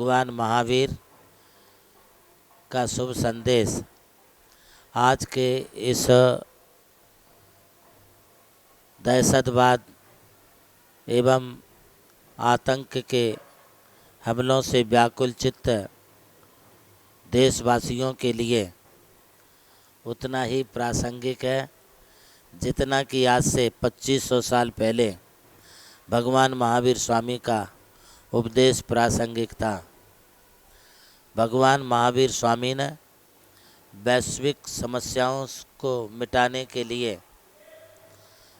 भगवान महावीर का शुभ संदेश आज के इस दहशतवाद एवं आतंक के हमलों से व्याकुल चित्त देशवासियों के लिए उतना ही प्रासंगिक है जितना कि आज से 2500 साल पहले भगवान महावीर स्वामी का उपदेश प्रासंगिक था। भगवान महावीर स्वामी ने वैश्विक समस्याओं को मिटाने के लिए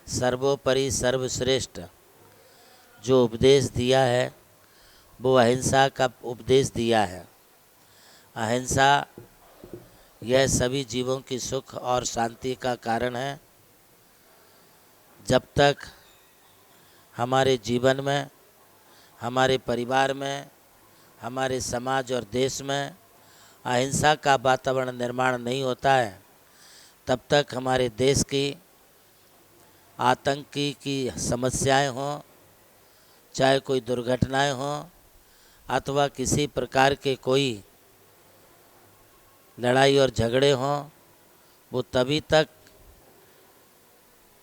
सर्वोपरि सर्वश्रेष्ठ जो उपदेश दिया है वो अहिंसा का उपदेश दिया है। अहिंसा यह सभी जीवों की सुख और शांति का कारण है। जब तक हमारे जीवन में, हमारे परिवार में, हमारे समाज और देश में अहिंसा का वातावरण निर्माण नहीं होता है, तब तक हमारे देश की आतंकी की समस्याएं हों, चाहे कोई दुर्घटनाएं हों अथवा किसी प्रकार के कोई लड़ाई और झगड़े हों, वो तभी तक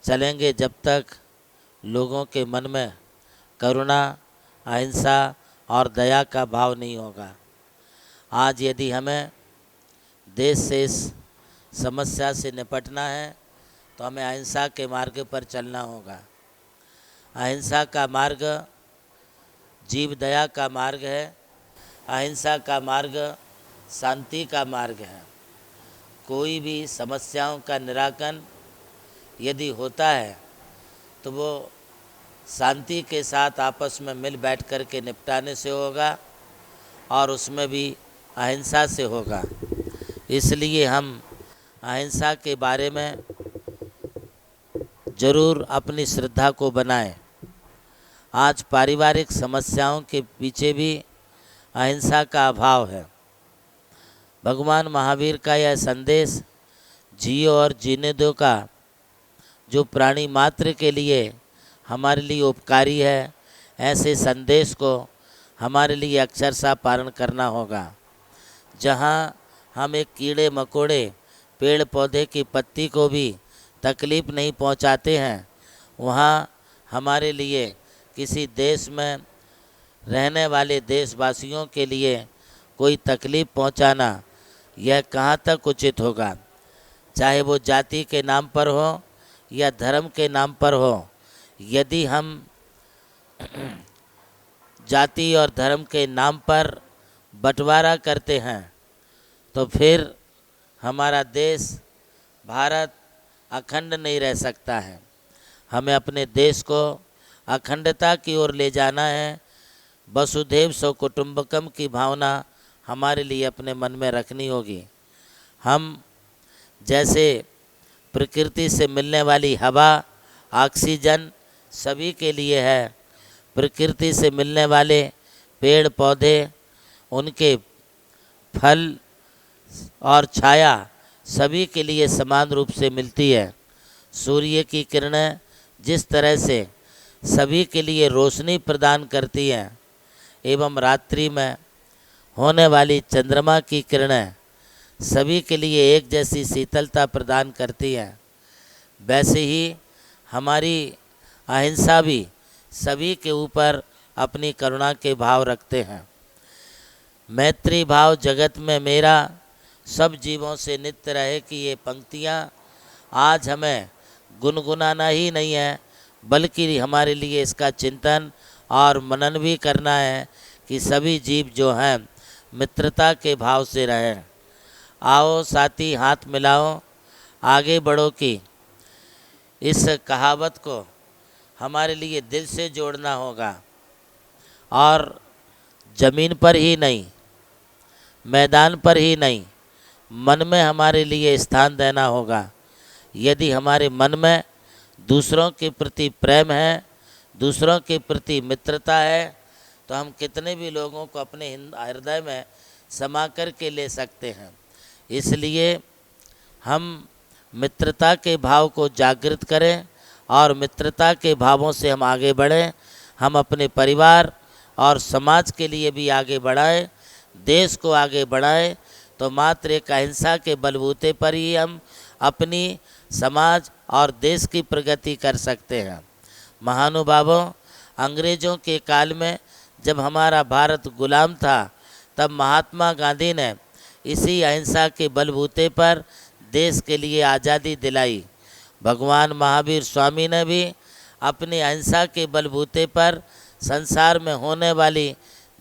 चलेंगे जब तक लोगों के मन में करुणा, अहिंसा और दया का भाव नहीं होगा। आज यदि हमें देश से इस समस्या से निपटना है तो हमें अहिंसा के मार्ग पर चलना होगा। अहिंसा का मार्ग जीव दया का मार्ग है। अहिंसा का मार्ग शांति का मार्ग है। कोई भी समस्याओं का निराकरण यदि होता है तो वो शांति के साथ आपस में मिल बैठ कर के निपटाने से होगा और उसमें भी अहिंसा से होगा। इसलिए हम अहिंसा के बारे में ज़रूर अपनी श्रद्धा को बनाएं। आज पारिवारिक समस्याओं के पीछे भी अहिंसा का अभाव है। भगवान महावीर का यह संदेश जियो और जीने दो का जो प्राणी मात्र के लिए हमारे लिए उपकारी है, ऐसे संदेश को हमारे लिए अक्षरशः पालन करना होगा। जहाँ हम एक कीड़े मकोड़े पेड़ पौधे की पत्ती को भी तकलीफ़ नहीं पहुँचाते हैं, वहाँ हमारे लिए किसी देश में रहने वाले देशवासियों के लिए कोई तकलीफ़ पहुँचाना यह कहाँ तक उचित होगा। चाहे वो जाति के नाम पर हो या धर्म के नाम पर हो। यदि हम जाति और धर्म के नाम पर बंटवारा करते हैं तो फिर हमारा देश भारत अखंड नहीं रह सकता है। हमें अपने देश को अखंडता की ओर ले जाना है। वसुधैव सौ कुटुंबकम की भावना हमारे लिए अपने मन में रखनी होगी। हम जैसे प्रकृति से मिलने वाली हवा, ऑक्सीजन सभी के लिए है। प्रकृति से मिलने वाले पेड़ पौधे, उनके फल और छाया सभी के लिए समान रूप से मिलती है। सूर्य की किरणें जिस तरह से सभी के लिए रोशनी प्रदान करती हैं एवं रात्रि में होने वाली चंद्रमा की किरणें सभी के लिए एक जैसी शीतलता प्रदान करती हैं, वैसे ही हमारी अहिंसा भी सभी के ऊपर अपनी करुणा के भाव रखते हैं। मैत्री भाव जगत में मेरा, सब जीवों से नित्य रहे की ये पंक्तियाँ आज हमें गुनगुनाना ही नहीं है, बल्कि हमारे लिए इसका चिंतन और मनन भी करना है कि सभी जीव जो हैं मित्रता के भाव से रहें। आओ साथी हाथ मिलाओ आगे बढ़ो की इस कहावत को हमारे लिए दिल से जोड़ना होगा और ज़मीन पर ही नहीं, मैदान पर ही नहीं, मन में हमारे लिए स्थान देना होगा। यदि हमारे मन में दूसरों के प्रति प्रेम है, दूसरों के प्रति मित्रता है, तो हम कितने भी लोगों को अपने हृदय में समा कर के ले सकते हैं। इसलिए हम मित्रता के भाव को जागृत करें और मित्रता के भावों से हम आगे बढ़ें। हम अपने परिवार, और समाज के लिए भी आगे बढ़ाएं, देश को आगे बढ़ाएं, तो मात्र एक अहिंसा के बलबूते पर ही हम अपनी समाज और देश की प्रगति कर सकते हैं। महानुभावों, अंग्रेज़ों के काल में जब हमारा भारत गुलाम था, तब महात्मा गांधी ने इसी अहिंसा के बलबूते पर देश के लिए आज़ादी दिलाई। भगवान महावीर स्वामी ने भी अपनी अहिंसा के बलबूते पर संसार में होने वाली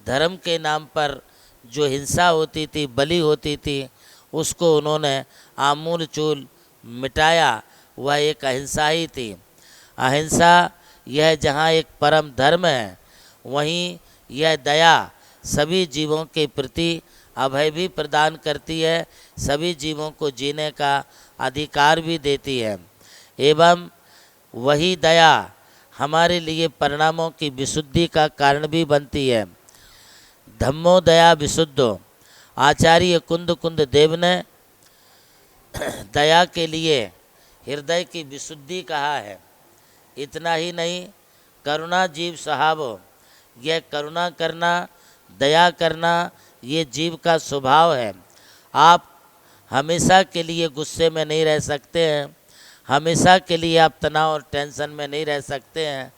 धर्म के नाम पर जो हिंसा होती थी, बलि होती थी, उसको उन्होंने आमूल चूल मिटाया। वह एक अहिंसा ही थी। अहिंसा यह जहाँ एक परम धर्म है, वहीं यह दया सभी जीवों के प्रति अभय भी प्रदान करती है, सभी जीवों को जीने का अधिकार भी देती है। एवं वही दया हमारे लिए परिणामों की विशुद्धि का कारण भी बनती है। धम्मो दया विशुद्धो, आचार्य कुंद कुंद देव ने दया के लिए हृदय की विशुद्धि कहा है। इतना ही नहीं, करुणा जीव स्वभावो, यह करुणा करना, दया करना, ये जीव का स्वभाव है। आप हमेशा के लिए गुस्से में नहीं रह सकते हैं, हमेशा के लिए आप तनाव और टेंशन में नहीं रह सकते हैं,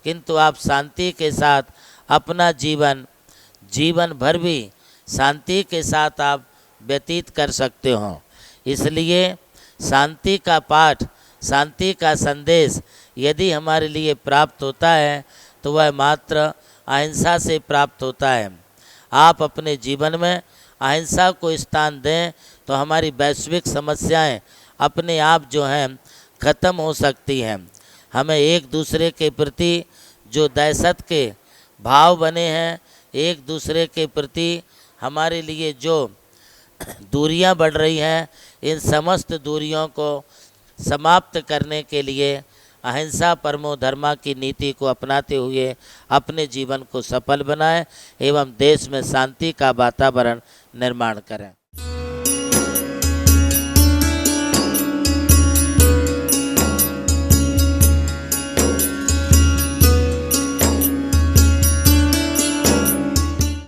किंतु आप शांति के साथ अपना जीवन भर भी शांति के साथ आप व्यतीत कर सकते हो। इसलिए शांति का पाठ, शांति का संदेश यदि हमारे लिए प्राप्त होता है तो वह मात्र अहिंसा से प्राप्त होता है। आप अपने जीवन में अहिंसा को स्थान दें तो हमारी वैश्विक समस्याएं अपने आप जो हैं ख़त्म हो सकती हैं। हमें एक दूसरे के प्रति जो दहशत के भाव बने हैं, एक दूसरे के प्रति हमारे लिए जो दूरियां बढ़ रही हैं, इन समस्त दूरियों को समाप्त करने के लिए अहिंसा परमो धर्मा की नीति को अपनाते हुए अपने जीवन को सफल बनाएं एवं देश में शांति का वातावरण निर्माण करें।